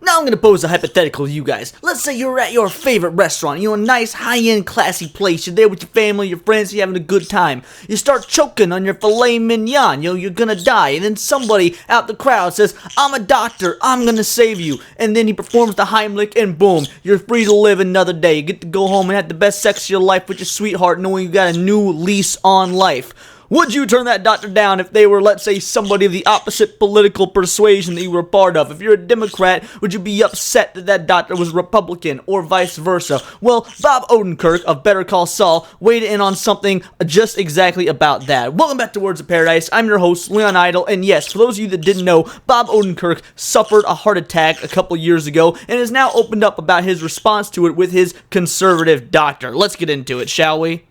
Now I'm gonna pose a hypothetical to you guys. Let's say you're at your favorite restaurant, a nice, high-end, classy place. You're there with your family, your friends, you're having a good time. You start choking on your filet mignon, you're gonna die. And then somebody out the crowd says, I'm a doctor, I'm gonna save you. And then he performs the Heimlich and boom, you're free to live another day. You get to go home and have the best sex of your life with your sweetheart knowing you got a new lease on life. Would you turn that doctor down if they were, let's say, somebody of the opposite political persuasion that you were a part of? If you're a Democrat, would you be upset that that doctor was Republican, or vice versa? Well, Bob Odenkirk of Better Call Saul weighed in on something just exactly about that. Welcome back to Words of Paradise. I'm your host, Leon Idle, and yes, for those of you that didn't know, Bob Odenkirk suffered a heart attack a couple years ago and has now opened up about his response to it with his conservative doctor. Let's get into it, shall we?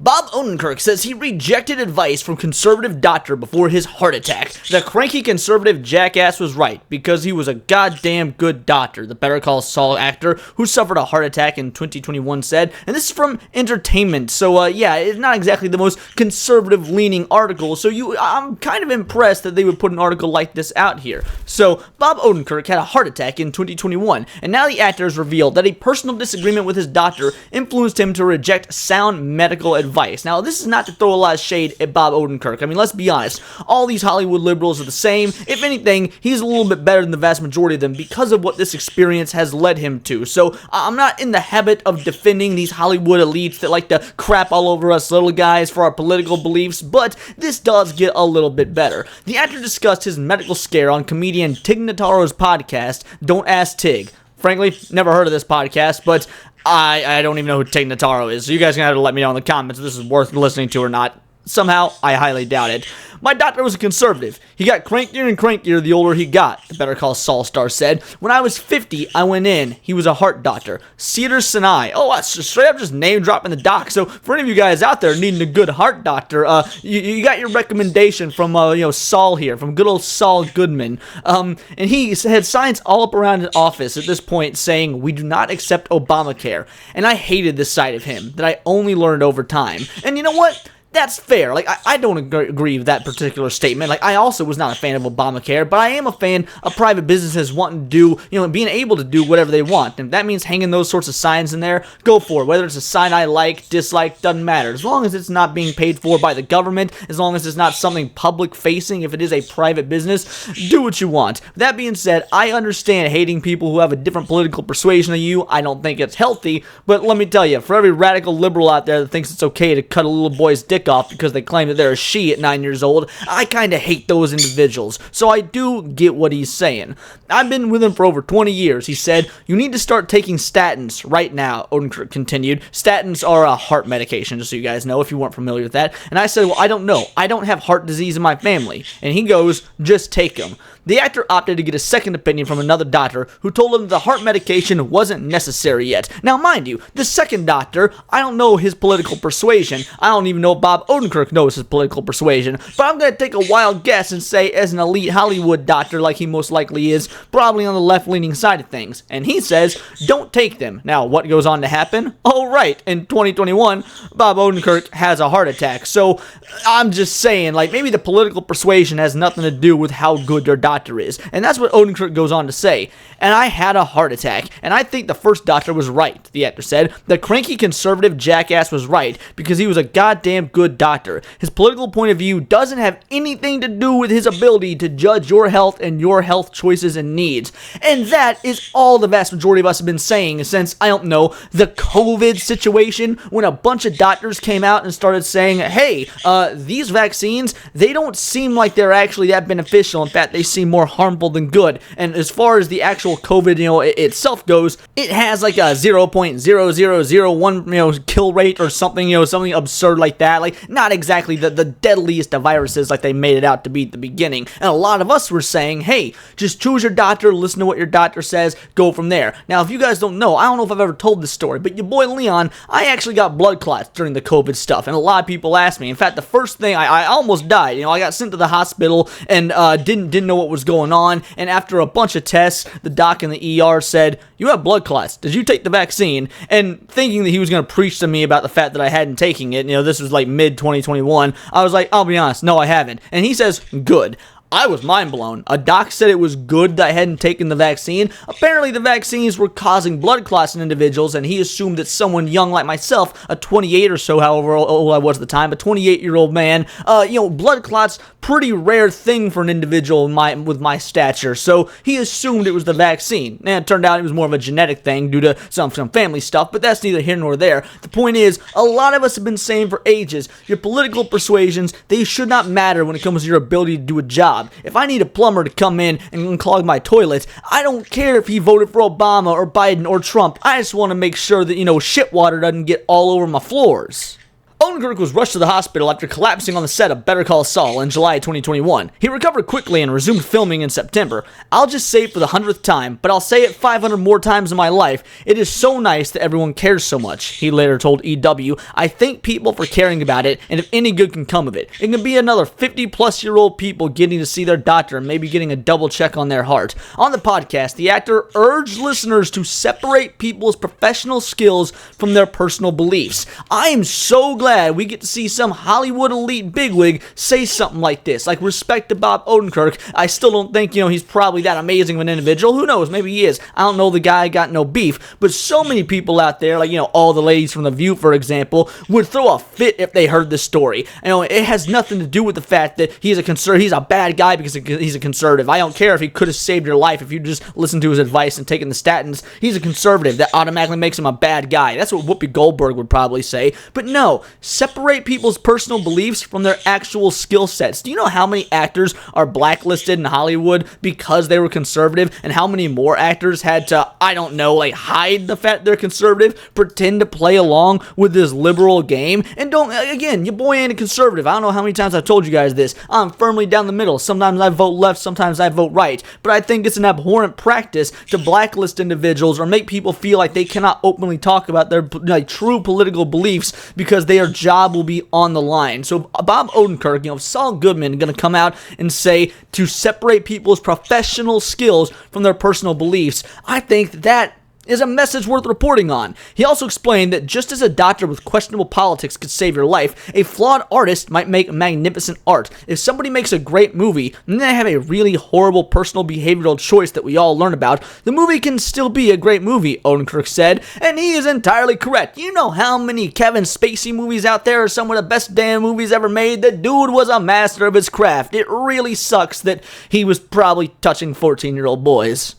Bob Odenkirk says he rejected advice from conservative doctor before his heart attack. The cranky conservative jackass was right, because he was a goddamn good doctor, the Better Call Saul actor who suffered a heart attack in 2021 said, and this is from Entertainment, so yeah, it's not exactly the most conservative-leaning article, so I'm kind of impressed that they would put an article like this out here. So, Bob Odenkirk had a heart attack in 2021, and now the actor has revealed that a personal disagreement with his doctor influenced him to reject sound medical advice. Now, this is not to throw a lot of shade at Bob Odenkirk. I mean, let's be honest. All these Hollywood liberals are the same. If anything, he's a little bit better than the vast majority of them because of what this experience has led him to. So, I'm not in the habit of defending these Hollywood elites that like to crap all over us little guys for our political beliefs, but this does get a little bit better. The actor discussed his medical scare on comedian Tig Notaro's podcast, Don't Ask Tig. Frankly, never heard of this podcast, but I don't even know who Tig Notaro is, so you guys are going to have to let me know in the comments if this is worth listening to or not. Somehow, I highly doubt it. My doctor was a conservative. He got crankier and crankier the older he got, the Better Call Saul star said. When I was 50, I went in. He was a heart doctor. Cedar Sinai. Oh, that's straight up just name dropping the doc. So, for any of you guys out there needing a good heart doctor, you got your recommendation from, Saul here, from good old Saul Goodman. And he had signs all up around his office at this point saying, we do not accept Obamacare. And I hated this side of him that I only learned over time. And you know what? That's fair. Like, I don't agree with that particular statement. Like, I also was not a fan of Obamacare, but I am a fan of private businesses wanting to do, being able to do whatever they want. And if that means hanging those sorts of signs in there, go for it. Whether it's a sign I like, dislike, doesn't matter. As long as it's not being paid for by the government, as long as it's not something public-facing, if it is a private business, do what you want. That being said, I understand hating people who have a different political persuasion than you. I don't think it's healthy, but let me tell you, for every radical liberal out there that thinks it's okay to cut a little boy's dick off because they claim that they're a she at 9 years old, I kind of hate those individuals, so I do get what he's saying. I've been with him for over 20 years, he said. You need to start taking statins right now, Odenkirk continued. Statins are a heart medication, just so you guys know, if you weren't familiar with that. And I said, well, I don't know. I don't have heart disease in my family. And he goes, just take them. The actor opted to get a second opinion from another doctor who told him the heart medication wasn't necessary yet. Now, mind you, the second doctor, I don't know his political persuasion. I don't even know if Bob Odenkirk knows his political persuasion. But I'm going to take a wild guess and say, as an elite Hollywood doctor like he most likely is, probably on the left-leaning side of things. And he says, don't take them. Now, what goes on to happen? Oh, right, in 2021, Bob Odenkirk has a heart attack. So, I'm just saying, like, maybe the political persuasion has nothing to do with how good their doctor is. And that's what Odenkirk goes on to say. And I had a heart attack. And I think the first doctor was right, the actor said. The cranky conservative jackass was right because he was a goddamn good doctor. His political point of view doesn't have anything to do with his ability to judge your health and your health choices and needs. And that is all the vast majority of us have been saying since, I don't know, the COVID situation, when a bunch of doctors came out and started saying, hey, these vaccines, they don't seem like they're actually that beneficial. In fact, they seem more harmful than good. And as far as the actual COVID, itself goes, it has like a 0.0001, kill rate or something, something absurd like that. Like, not exactly the deadliest of viruses like they made it out to be at the beginning. And a lot of us were saying, hey, just choose your doctor, listen to what your doctor says, go from there. Now, if you guys don't know, I don't know if I've ever told this story, but your boy Leon, I actually got blood clots during the COVID stuff. And a lot of people asked me. In fact, the first thing, I almost died. I got sent to the hospital and didn't know what was going on, and after a bunch of tests, the doc in the ER said, you have blood clots, did you take the vaccine? And thinking that he was going to preach to me about the fact that I hadn't taken it, this was like mid-2021, I was like, I'll be honest, no, I haven't. And he says, good. I was mind blown. A doc said it was good that I hadn't taken the vaccine. Apparently the vaccines were causing blood clots in individuals, and he assumed that someone young like myself, a 28 or so, however old I was at the time, a 28-year-old man, blood clots, pretty rare thing for an individual with my stature. So he assumed it was the vaccine. And it turned out it was more of a genetic thing due to some family stuff, but that's neither here nor there. The point is, a lot of us have been saying for ages, your political persuasions, they should not matter when it comes to your ability to do a job. If I need a plumber to come in and unclog my toilet, I don't care if he voted for Obama or Biden or Trump. I just want to make sure that, shit water doesn't get all over my floors. Odenkirk was rushed to the hospital after collapsing on the set of Better Call Saul in July 2021. He recovered quickly and resumed filming in September. I'll just say it for the 100th time, but I'll say it 500 more times in my life. It is so nice that everyone cares so much, he later told EW. I thank people for caring about it, and if any good can come of it, it can be another 50-plus-year-old people getting to see their doctor and maybe getting a double check on their heart. On the podcast, the actor urged listeners to separate people's professional skills from their personal beliefs. I am so glad we get to see some Hollywood elite bigwig say something like this. Like, respect to Bob Odenkirk. I still don't think, he's probably that amazing of an individual. Who knows? Maybe he is. I don't know the guy, got no beef. But so many people out there, like, all the ladies from The View, for example, would throw a fit if they heard this story. It has nothing to do with the fact that he's a bad guy because he's a conservative. I don't care if he could have saved your life if you just listened to his advice and taken the statins. He's a conservative. That automatically makes him a bad guy. That's what Whoopi Goldberg would probably say. But no, separate people's personal beliefs from their actual skill sets. Do you know how many actors are blacklisted in Hollywood because they were conservative, and how many more actors had to, hide the fact they're conservative, pretend to play along with this liberal game? And your boy ain't a conservative. I don't know how many times I've told you guys this. I'm firmly down the middle. Sometimes I vote left, sometimes I vote right. But I think it's an abhorrent practice to blacklist individuals or make people feel like they cannot openly talk about their true political beliefs because their job will be on the line. So Bob Odenkirk, Saul Goodman going to come out and say to separate people's professional skills from their personal beliefs. I think that is a message worth reporting on. He also explained that just as a doctor with questionable politics could save your life, a flawed artist might make magnificent art. If somebody makes a great movie, and then they have a really horrible personal behavioral choice that we all learn about, the movie can still be a great movie, Odenkirk said, and he is entirely correct. You know how many Kevin Spacey movies out there are some of the best damn movies ever made? The dude was a master of his craft. It really sucks that he was probably touching 14-year-old boys.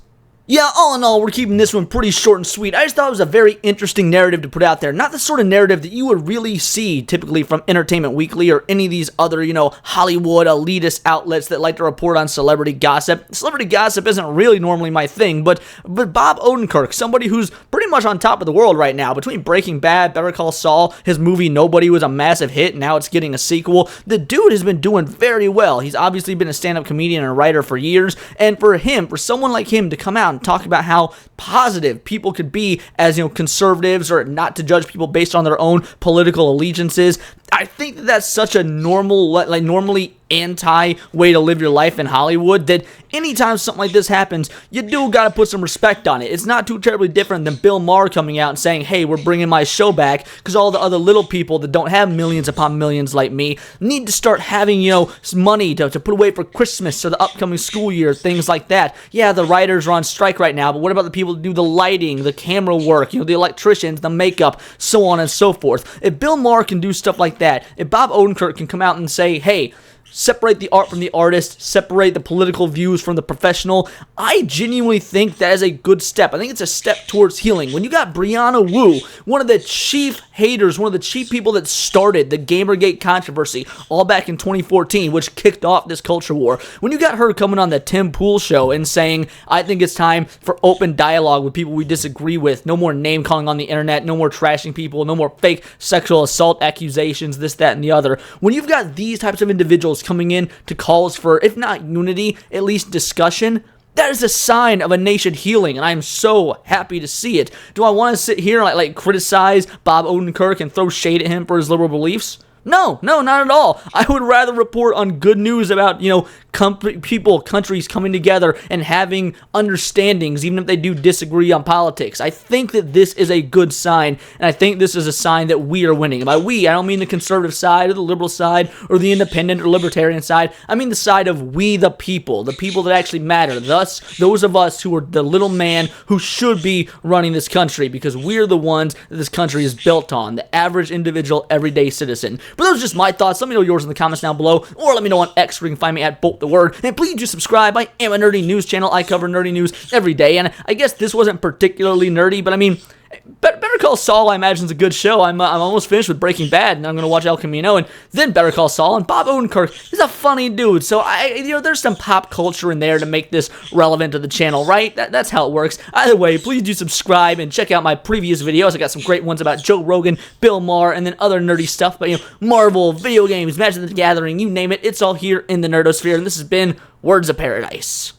Yeah, all in all, we're keeping this one pretty short and sweet. I just thought it was a very interesting narrative to put out there. Not the sort of narrative that you would really see typically from Entertainment Weekly or any of these other, Hollywood elitist outlets that like to report on celebrity gossip. Celebrity gossip isn't really normally my thing, but Bob Odenkirk, somebody who's pretty much on top of the world right now, between Breaking Bad, Better Call Saul, his movie Nobody was a massive hit, and now it's getting a sequel. The dude has been doing very well. He's obviously been a stand-up comedian and a writer for years, and for someone like him to come out and talk about how positive people could be as conservatives, or not to judge people based on their own political allegiances. I think that's such a normally anti way to live your life in Hollywood that anytime something like this happens, you do gotta put some respect on it. It's not too terribly different than Bill Maher coming out and saying, hey, we're bringing my show back because all the other little people that don't have millions upon millions like me need to start having, some money to put away for Christmas or the upcoming school year, things like that. Yeah, the writers are on strike right now, but what about the people that do the lighting, the camera work, the electricians, the makeup, so on and so forth? If Bill Maher can do stuff like that, if Bob Odenkirk can come out and say, hey, separate the art from the artist, separate the political views from the professional, I genuinely think that is a good step. I think it's a step towards healing. When you got Brianna Wu, one of the chief haters, one of the chief people that started the Gamergate controversy all back in 2014, which kicked off this culture war, when you got her coming on the Tim Pool show and saying, I think it's time for open dialogue with people we disagree with, no more name calling on the internet, no more trashing people, no more fake sexual assault accusations, this, that, and the other. When you've got these types of individuals coming in to calls for, if not unity, at least discussion, that is a sign of a nation healing, and I'm so happy to see it. Do I want to sit here and like criticize Bob Odenkirk and throw shade at him for his liberal beliefs? No, not at all. I would rather report on good news about, countries coming together and having understandings, even if they do disagree on politics. I think that this is a good sign, and I think this is a sign that we are winning. And by we, I don't mean the conservative side or the liberal side or the independent or libertarian side. I mean the side of we the people that actually matter. Thus, those of us who are the little man who should be running this country, because we're the ones that this country is built on, the average individual, everyday citizen. But those are just my thoughts. Let me know yours in the comments down below, or let me know on X where you can find me at BoltTheWord. And please do subscribe. I am a nerdy news channel. I cover nerdy news every day, and I guess this wasn't particularly nerdy, but I mean, Better Call Saul, I imagine, is a good show. I'm almost finished with Breaking Bad, and I'm going to watch El Camino, and then Better Call Saul. And Bob Odenkirk is a funny dude, so there's some pop culture in there to make this relevant to the channel, right? That's how it works. Either way, please do subscribe and check out my previous videos. I got some great ones about Joe Rogan, Bill Maher, and then other nerdy stuff, but Marvel, video games, Magic the Gathering, you name it. It's all here in the Nerdosphere, and this has been Words of Paradise.